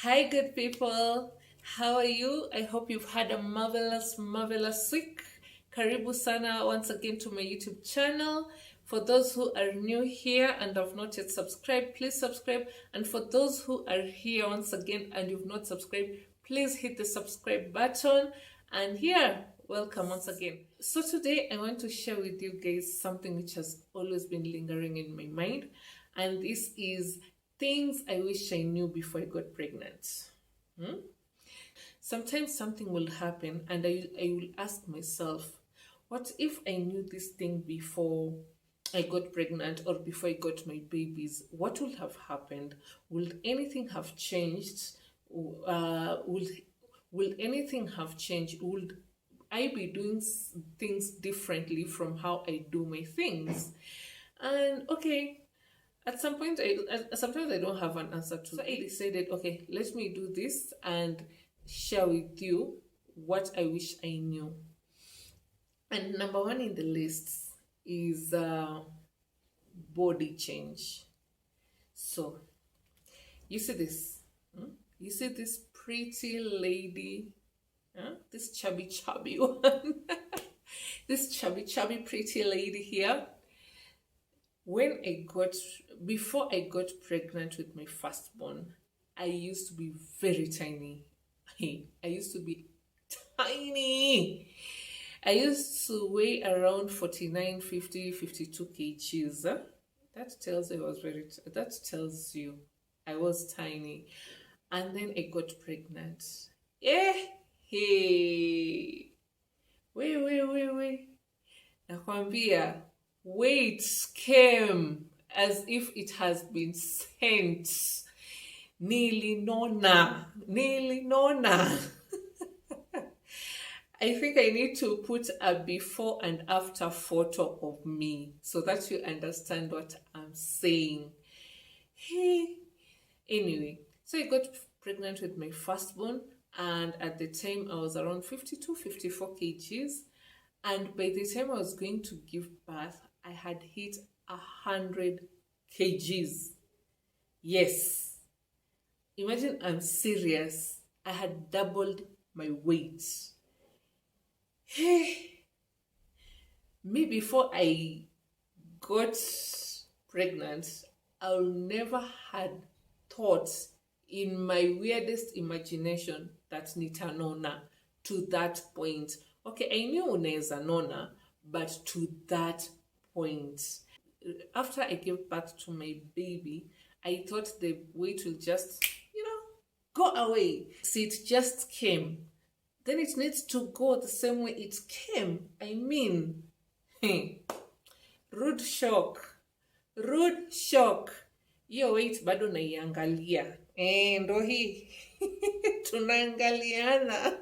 Hi, good people. How are you? I hope you've had a marvelous week. Karibu sana once again to my YouTube channel. For those who are new here and have not yet subscribed, please subscribe. And for those who are here once again and you've not subscribed, please hit the subscribe button. And here, welcome once again. So today I want to share with you guys something which has always been lingering in my mind. And this is things I wish I knew before I got pregnant. Sometimes something will happen and I will ask myself, what if I knew this thing before I got pregnant or before I got my babies? What would have happened? Will anything have changed? Will anything have changed? Would I be doing things differently from how I do my things? And okay, at some point, sometimes I don't have an answer to. So I decided, okay, let me do this and share with you what I wish I knew. And number one in the list is body change. So you see this, you see this pretty lady, this chubby one, this chubby pretty lady here. Before I got pregnant with my firstborn, I used to be very tiny. I used to be tiny. I used to weigh around 49, 50, 52 kgs. That tells you I was tiny. And then I got pregnant. Hey. Wait. Nakwambia, weight came as if it has been sent. Nearly nona. I think I need to put a before and after photo of me so that you understand what I'm saying. Hey. Anyway, so I got pregnant with my firstborn, and at the time I was around 52, 54 kgs. And by the time I was going to give birth, I had hit 100 kgs. Yes. Imagine, I'm serious. I had doubled my weight. Me, before I got pregnant, I never had thought in my weirdest imagination that nitanona to that point. Okay, I knew unaweza nona, but to that point. After I gave birth to my baby, I thought the weight will just, go away. See, it just came. Then it needs to go the same way it came. I mean, rude shock. Hiyo weight bado naiangalia. Ndo hii. Tunaangaliana.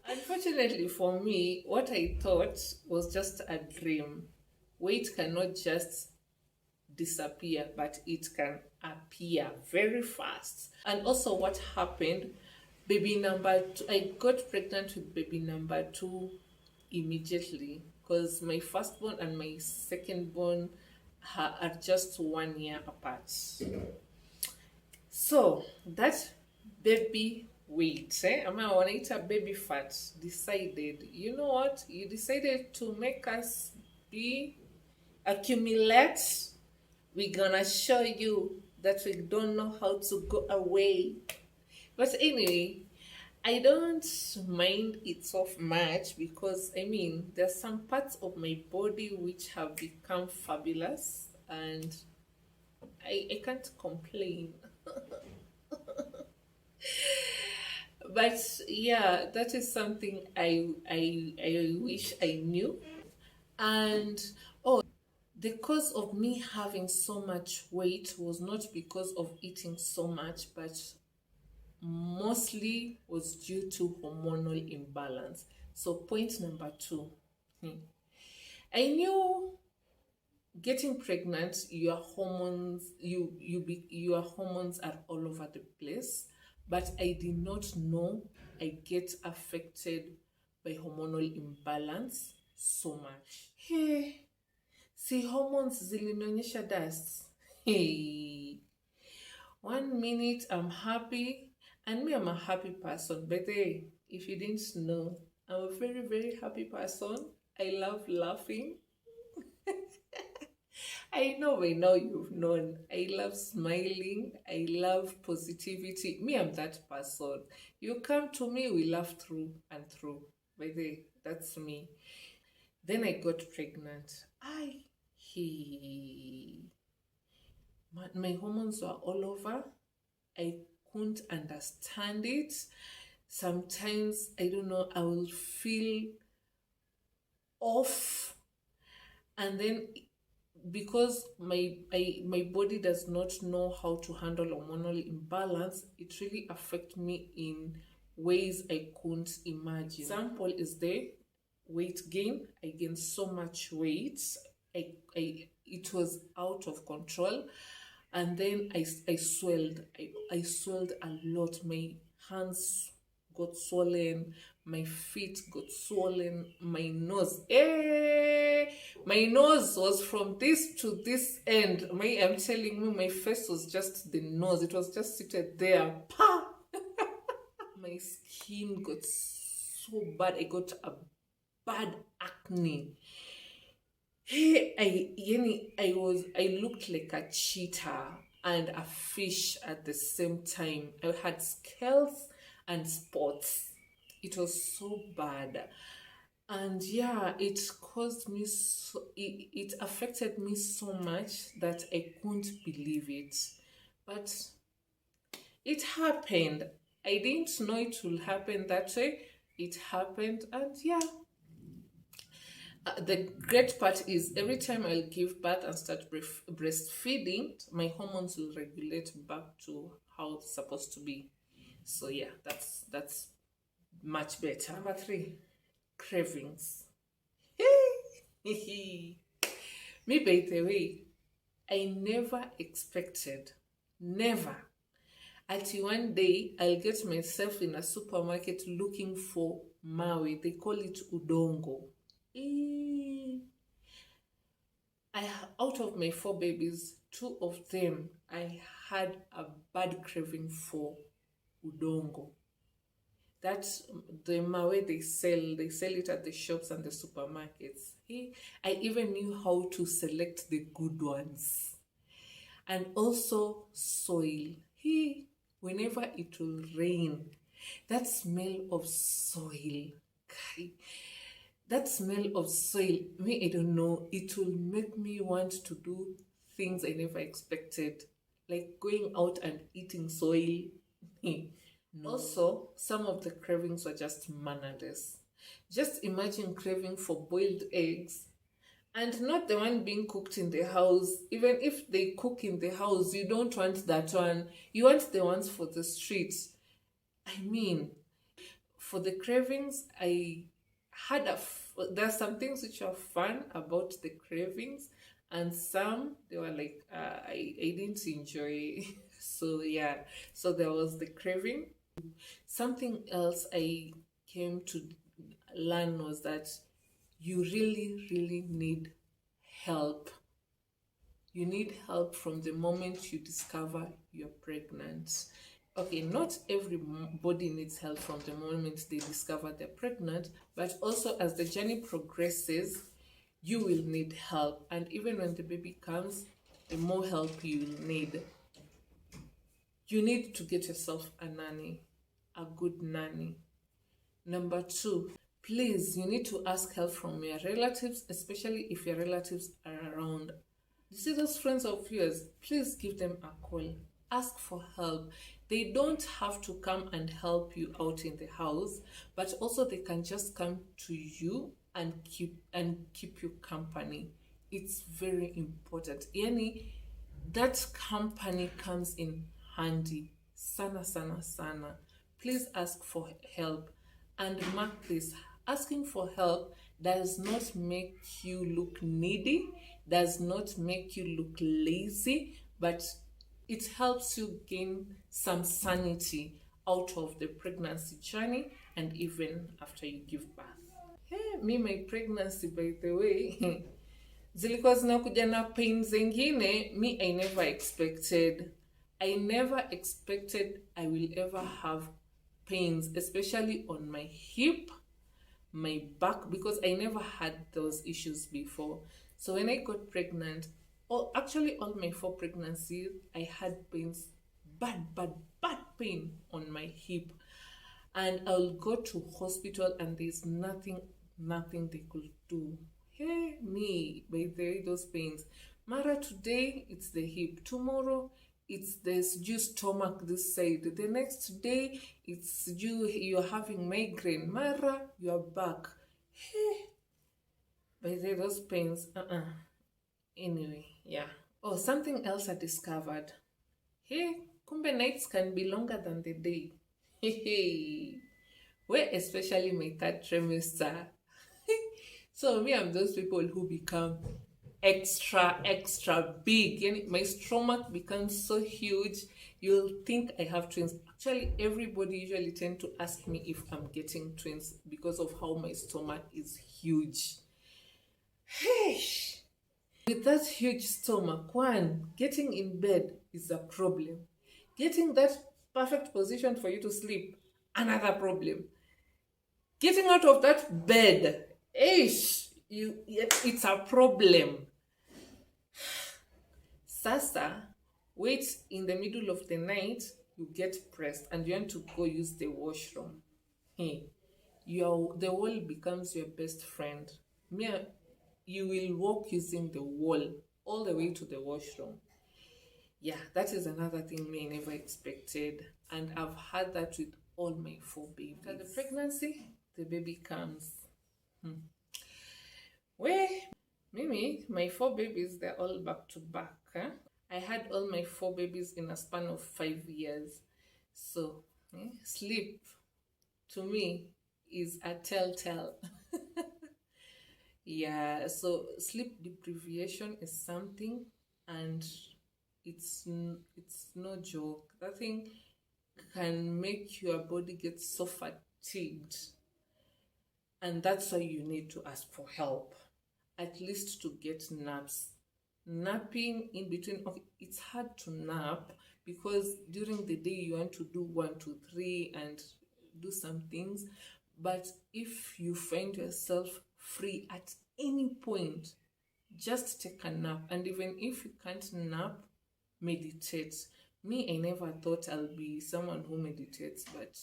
Unfortunately for me, what I thought was just a dream. Weight cannot just disappear, but it can appear very fast. And also what happened, baby number 2, I got pregnant with baby number 2 immediately because my firstborn and my secondborn are just 1 year apart. So that baby weight, Ama wanaita baby fat, decided, you know what? You decided to make us accumulate. We're gonna show you that we don't know how to go away. But anyway, I don't mind it so much because there's some parts of my body which have become fabulous and I can't complain. But yeah, that is something I wish I knew. And the cause of me having so much weight was not because of eating so much, but mostly was due to hormonal imbalance. So point number 2, I knew getting pregnant, your hormones are all over the place, but I did not know I get affected by hormonal imbalance so much. Hey, see, hormones zilinionyesha dust. Hey, 1 minute I'm happy, And me, I'm a happy person. But hey, if you didn't know, I'm a very, very happy person. I love laughing. I know by now you've known. I love smiling. I love positivity. Me, I'm that person. You come to me, we laugh through and through. By the way, that's me. Then I got pregnant. He, my hormones were all over. I couldn't understand it. Sometimes, I don't know, I will feel off. And then because my body does not know how to handle hormonal imbalance, it really affects me in ways I couldn't imagine. Example is the weight gain. I gained so much weight. It was out of control. And then I swelled. I swelled a lot. My hands got swollen, my feet got swollen, my nose, my nose was from this to this end. I'm telling you, my face was just the nose. It was just seated there. Pa! My skin got so bad. I got a bad acne. I looked like a cheetah and a fish at the same time. I had scales and spots. It was so bad. And yeah, it caused me it affected me so much that I couldn't believe it. But it happened. I didn't know it would happen that way. It happened, and yeah. The great part is every time I'll give birth and start breastfeeding, my hormones will regulate back to how it's supposed to be. So yeah, that's much better. Number 3, cravings. Me, by the way, I never expected, never, until one day I'll get myself in a supermarket looking for mawe. They call it udongo. Out of my 4 babies, 2 of them, I had a bad craving for udongo. That's the mawe they sell it at the shops and the supermarkets. I even knew how to select the good ones. And also soil. Whenever it will rain, that smell of soil, that smell of soil, I don't know, it will make me want to do things I never expected, like going out and eating soil. No. Also, some of the cravings were just mannerless. Just imagine craving for boiled eggs, and not the one being cooked in the house. Even if they cook in the house, you don't want that one. You want the ones for the streets. I mean, for the cravings, I had there's some things which are fun about the cravings, and some they were like I didn't enjoy. So yeah, so there was the craving. Something else I came to learn was that you really need help. You need help from the moment you discover you're pregnant. Okay, not everybody needs help from the moment they discover they're pregnant, but also as the journey progresses, you will need help. And even when the baby comes, the more help you will need. You need to get yourself a nanny, a good nanny. Number 2, please, you need to ask help from your relatives, especially if your relatives are around. You see those friends of yours, please give them a call. Ask for help. They don't have to come and help you out in the house, but also they can just come to you and keep you company. It's very important. That company comes in handy. Sana. Please ask for help. And mark this, asking for help does not make you look needy, does not make you look lazy, but it helps you gain some sanity out of the pregnancy journey and even after you give birth. My pregnancy, by the way, zilikuwa zinakuja na pain zingine I never expected. I never expected I will ever have pains, especially on my hip, my back, because I never had those issues before. So when I got pregnant, all my 4 pregnancies, I had pains, bad pain on my hip. And I'll go to hospital and there's nothing they could do. Hey, me, by the way, those pains. Mara, today it's the hip. Tomorrow it's the due stomach this side. The next day it's you're having migraine. Mara, you're back. Hey, by the way, those pains. Anyway, yeah. Oh, something else I discovered. Hey, kumbe nights can be longer than the day. Hey, where especially my 3rd trimester. So me, I'm those people who become extra big. And my stomach becomes so huge, you'll think I have twins. Actually, everybody usually tend to ask me if I'm getting twins because of how my stomach is huge. Hey, with that huge stomach, one, getting in bed is a problem. Getting that perfect position for you to sleep, another problem. Getting out of that bed, it's a problem. Sasa, wait in the middle of the night, you get pressed and you want to go use the washroom. Hey, the wall becomes your best friend. You will walk using the wall all the way to the washroom. Yeah, that is another thing me I never expected. And I've had that with all my 4 babies. After the pregnancy, the baby comes. Well, Mimi, my 4 babies, they're all back to back. I had all my 4 babies in a span of 5 years. So, sleep, to me, is a telltale. Yeah, so sleep deprivation is something, and it's no joke. That thing can make your body get so fatigued, and that's why you need to ask for help, at least to get naps. Napping in between, okay, it's hard to nap because during the day you want to do 1, 2, 3 and do some things. But if you find yourself free at any point, just take a nap. And even if you can't nap, meditate. Me, I never thought I'll be someone who meditates, but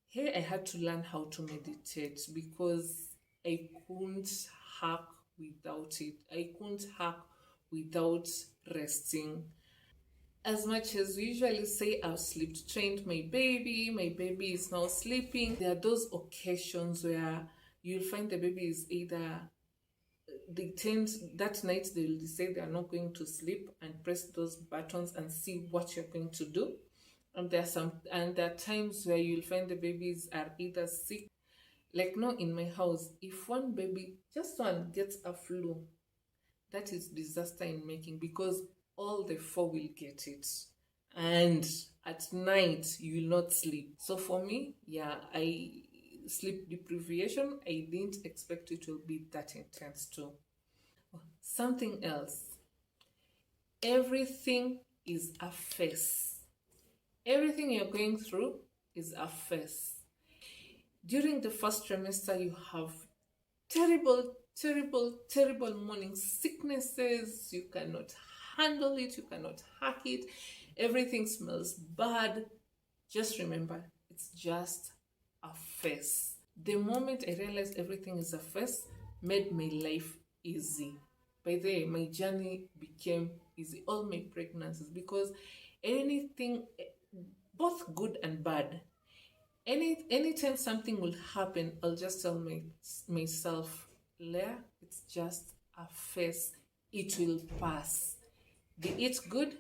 here I had to learn how to meditate because I couldn't hack without it. I couldn't hack without resting. As much as we usually say I've sleep trained my baby is now sleeping, there are those occasions where you'll find the baby is either, that night they'll decide they are not going to sleep and press those buttons and see what you're going to do. And there are times where you'll find the babies are either sick. Like now in my house, if one baby, just one, gets a flu, that is disaster in making because all the 4 will get it. And at night, you will not sleep. So for me, sleep deprivation, I didn't expect it to be that intense too. Something else. Everything is a phase. Everything you're going through is a phase. During the 1st trimester, you have terrible morning sicknesses. You cannot handle it. You cannot hack it. Everything smells bad. Just remember, it's just a phase. The moment I realized everything is a phase, made my life easy. By the way, my journey became easy. All my pregnancies, because anything, both good and bad, anytime something will happen, I'll just tell myself, Leah, it's just a phase. It will pass. Be it good,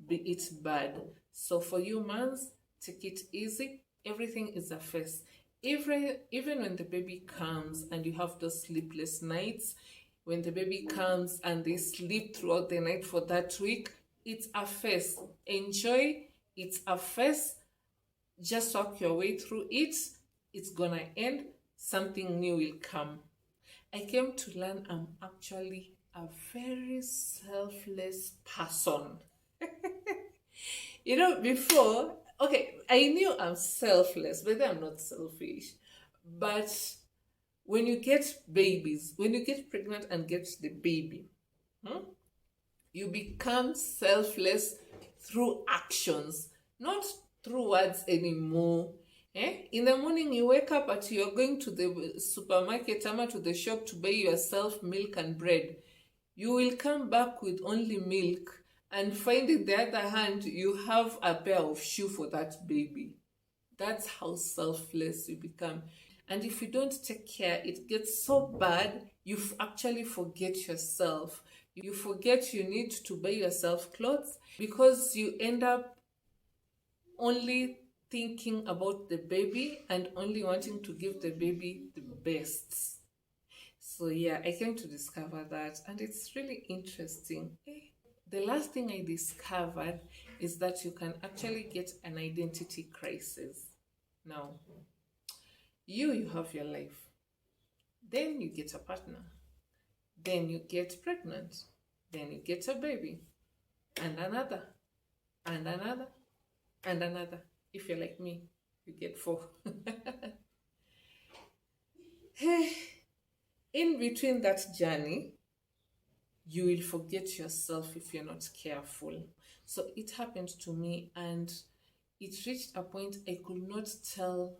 be it bad. So for you moms, take it easy. Everything is a phase. Even when the baby comes and you have those sleepless nights, when the baby comes and they sleep throughout the night for that week, it's a phase. Enjoy. It's a phase. Just walk your way through it. It's gonna end. Something new will come. I came to learn I'm actually a very selfless person. Before, okay, I knew I'm selfless, but I'm not selfish. But when you get babies, when you get pregnant and get the baby, hmm, you become selfless through actions, not through words anymore. In the morning, you wake up and you're going to the supermarket, to the shop to buy yourself milk and bread. You will come back with only milk and find in the other hand you have a pair of shoe for that baby. That's how selfless you become. And if you don't take care, it gets so bad, actually forget yourself. You forget you need to buy yourself clothes because you end up only thinking about the baby and only wanting to give the baby the best. So yeah, I came to discover that, and it's really interesting. The last thing I discovered is that you can actually get an identity crisis. Now, you have your life, then you get a partner, then you get pregnant, then you get a baby, and another, and another, and another. If you're like me, you get 4. In between that journey, you will forget yourself if you're not careful. So it happened to me, and it reached a point I could not tell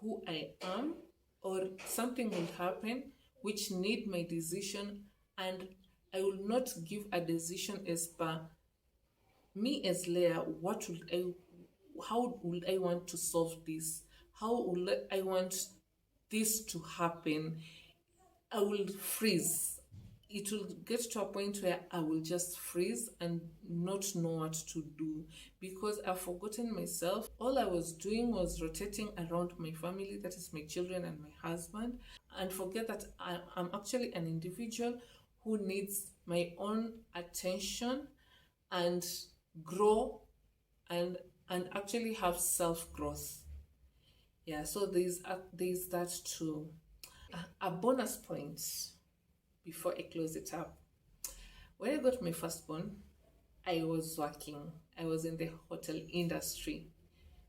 who I am, or something will happen which need my decision, and I will not give a decision as per me as Leah. How would I want to solve this? How would I want this to happen? I will freeze. It will get to a point where I will just freeze and not know what to do because I've forgotten myself. All I was doing was rotating around my family, that is my children and my husband, and forget that I'm actually an individual who needs my own attention and grow and actually have self-growth. Yeah, so there's that too. A bonus point before I close it up. When I got my firstborn, I was working. I was in the hotel industry.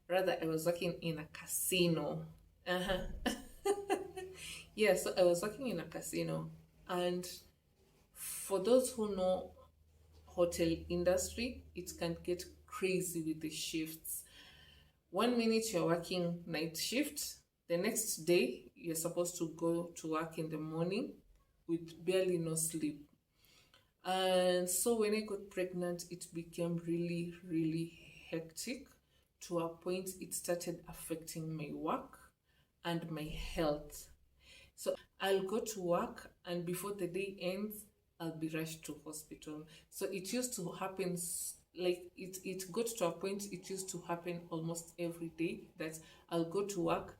Rather, I was working in a casino. Uh-huh. Yeah, so I was working in a casino. And for those who know hotel industry, it can get crazy with the shifts. 1 minute you're working night shift, the next day you're supposed to go to work in the morning with barely no sleep. And so when I got pregnant, it became really, really hectic to a point it started affecting my work and my health. So I'll go to work, and before the day ends, I'll be rushed to hospital. So it used to happen, like it got to a point it used to happen almost every day that I'll go to work,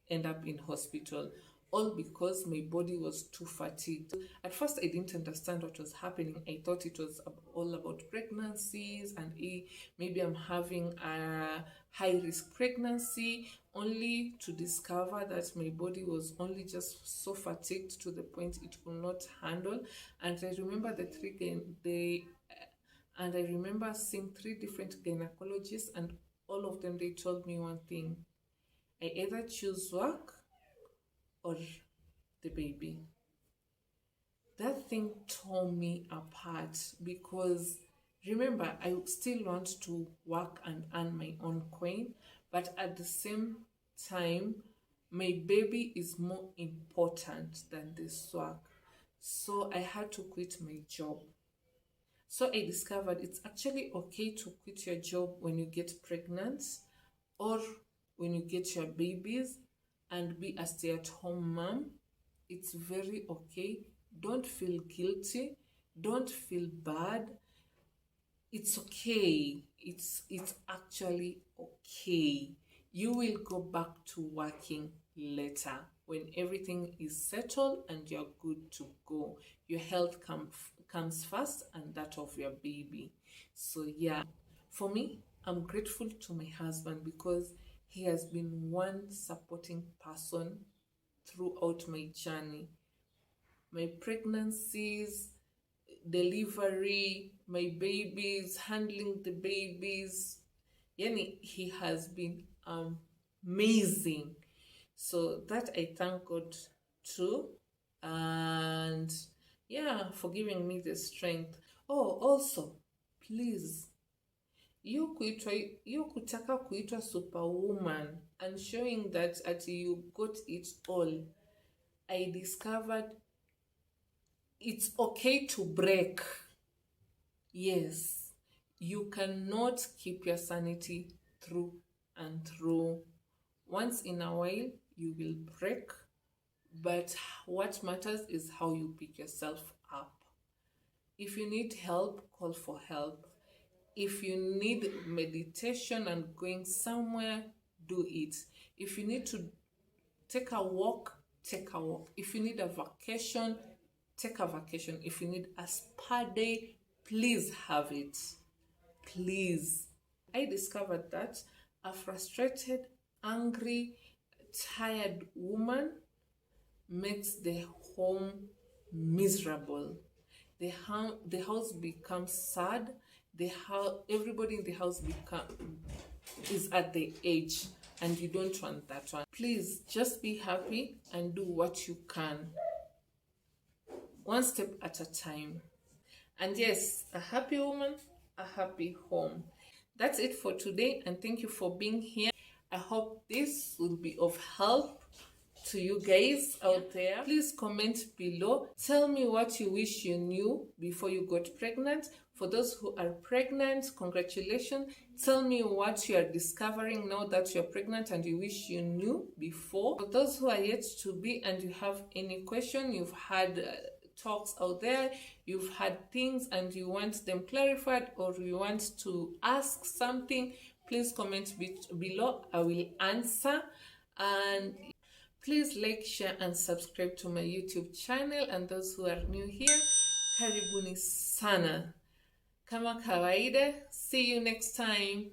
end up in hospital, all because my body was too fatigued. At first, I didn't understand what was happening. I thought it was all about pregnancies and maybe I'm having a high risk pregnancy, only to discover that my body was only just so fatigued to the point it could not handle. And I remember and I remember seeing 3 different gynecologists, and all of them, they told me one thing: I either choose work or the baby. That thing tore me apart because remember, I still want to work and earn my own coin, but at the same time, my baby is more important than this work. So I had to quit my job. So I discovered it's actually okay to quit your job when you get pregnant or when you get your babies and be a stay-at-home mom. It's very okay. Don't feel guilty. Don't feel bad. It's okay. It's actually okay. You will go back to working later when everything is settled and you're good to go. Your health comes first, and that of your baby. So yeah, for me, I'm grateful to my husband because he has been one supporting person throughout my journey. My pregnancies, delivery, my babies, handling the babies. Yani, he has been amazing. So that I thank God too. And yeah, for giving me the strength. Oh, also, please, you kutaka kuitwa superwoman and showing that you got it all. I discovered it's okay to break. Yes, you cannot keep your sanity through and through. Once in a while, you will break, but what matters is how you pick yourself up. If you need help, call for help. If you need meditation and going somewhere, do it. If you need to take a walk, take a walk. If you need a vacation, take a vacation. If you need a spa day, please have it. Please. I discovered that a frustrated, angry, tired woman makes the home miserable. The house becomes sad. Everybody in the house is at the edge, and you don't want that one. Please just be happy and do what you can, one step at a time. And yes, a happy woman, a happy home. That's it for today, and thank you for being here. I hope this will be of help to you guys out there. Please comment below. Tell me what you wish you knew before you got pregnant. For those who are pregnant, congratulations. Tell me what you are discovering now that you're pregnant and you wish you knew before. For those who are yet to be and you have any question, you've had talks out there, you've had things and you want them clarified, or you want to ask something, please comment below. I will answer. And please like, share, and subscribe to my YouTube channel. And those who are new here, karibuni sana. Kama kawaida, see you next time.